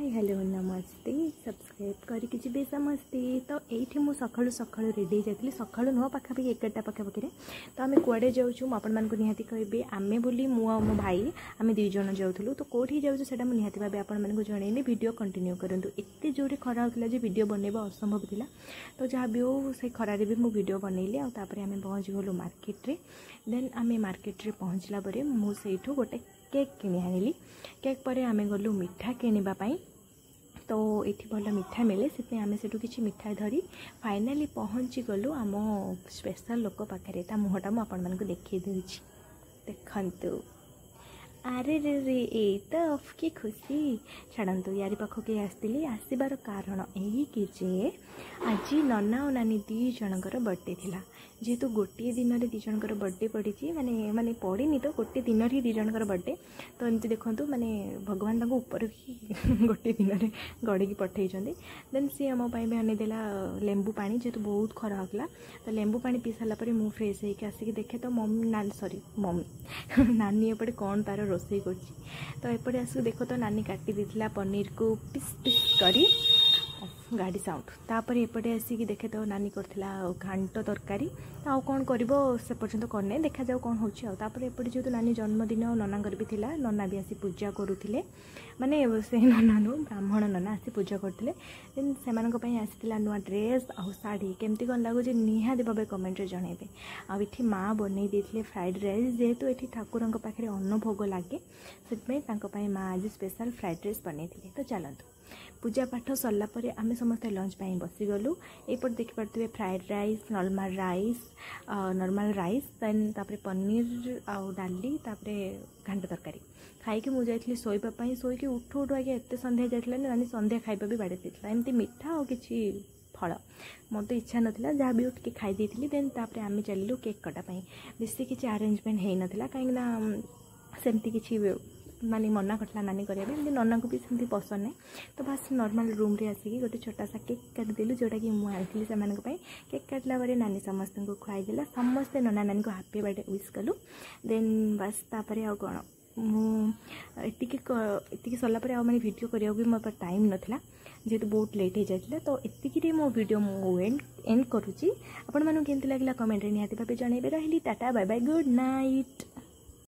Hi hello नमस्ते subscribe करके जी समस्ते। तो ये मुझे सकालू सकालू रेडी जाती सकालू नुह पाखापाखि 11टा पाखापाखि तो आम कड़े जाऊँ आपण मानक निहाती कहबी आमे बोली मु आ मो भाई आम दुई जन जाऊँ तो कौटी जाऊँ से निहाती भाव आपण मानक जनइली वीडियो कंटिन्यू करूँ। एत जोरे खरा होता जो वीडियो बनइबा असंभव थिला तो जहाँ भी हो से खरारे भी मु वीडियो बनइली आपर आम पहुँच गलु मार्केट रे। देन आम मार्केट रे पहुँचला परे मुझे गोटे केक किणी आनिली। केक पर आम गलु मिठा किणवा तो ये भल मिठा मिले से आम से किसी मिठा धरी फाइनाली पहुँची गलु आम स्पेशल लोक पाखे ता मुहटा मुझे आपण मानक देखी देछि देखंतु। अरे रे रे ए तो की खुशी छाड़ू यारी पाख के आसती आसबार कारण यही कि जे आज नना और नानी दी जनकर बर्थडे थिला जेहेतु गोटे दिन में दी जनकर बर्थडे पड़ी माने माने पड़ीनी तो गोटे दिन ही दी जनकर बर्थडे तो एमती देखो माने भगवान तक ऊपर ही गोटे दिन में गड़ी पठे। देन सी आम भी आनीदेला लेंबू पानी जेहेतु बहुत खरा होता तो लेंबू पानी पी सारापर मुझे फ्रेश होकर आसिक देखे तो मम्मी नानी सॉरी मम्मी नानी एपटे कौन तार रोसई कर तो एपटे आसू देख तो नानी काटी देथिला पनीर को पिस पिस करी गाड़ी साउंड तापर एपटे आसिक देखे तो नानी करथिला घांट तरकारी आउ कौन करिवो से पर्यंत करने देखा जाऊ कौन होछि। तापर एपटे जेहेतु नानी जन्मदिन ननांगर भी थिला नना भी आसी पूजा करुथिले माने से नना नु ब्राह्मण नना आसी पूजा करथिले। देन सेमानक पई आसीथिला नुआ ड्रेस आ साड़ी केमती कौन लागो जे निहाती भाबे कमेंट रे जणेबे। आ इठी माँ बनै देथिले फ्राइड राइस जेहेतु एठी ठाकुरंक पाखरे अन्न भोग लागे सेतपई तांको पई माँ आज स्पेशल फ्राइड राइस बनैथिले। तो चलंतु पूजा पाठ सरला परे आमे समस्त लंच पाई बसी गलु। एपट देखि पारथिबे fried rice normal rice then तापरे पनीर आ डाली तापरे घांट तरकारी खाई मुझे जाइली शोइबा पई शोइकी उठु उठु आगे एते संध्या जाइतला नानी संध्या खाइबा भी बाड़े देथिला एमती मिठा और किछि फल मोर तो इच्छा नथिला जहाँ भी उठके खाई देथिली। देन तापरे आमे चलिलु केक कटा पई बेसी किछि अरेंजमेंट हेइ नथिला काइना सेमती किछि मानी मना करला नानी करिया एमती नना को भी सेमती पसंद नहीं तो बस नॉर्मल रूम रे आसिकी गोटे छोटा सा केक काटिदेलु जोटा कि मुझे आनी सेमानक पई केक काटला बारे नानी समस्त को खुआई देला समस्ते नना नानी को हैप्पी बर्थडे विश कलु। देन बस तापरे आ कोन मुझे सरला पर मैंने वीडियो करिया भी मोर टाइम नथिला जेहेतु बहुत लेट हो जाता तो एतिकी मो वीडियो मु एंड करुच्ची। आपण मानू केमती लागला कमेंट रे निहाती भाबे जणेबे। रहिली tata bye bye good night.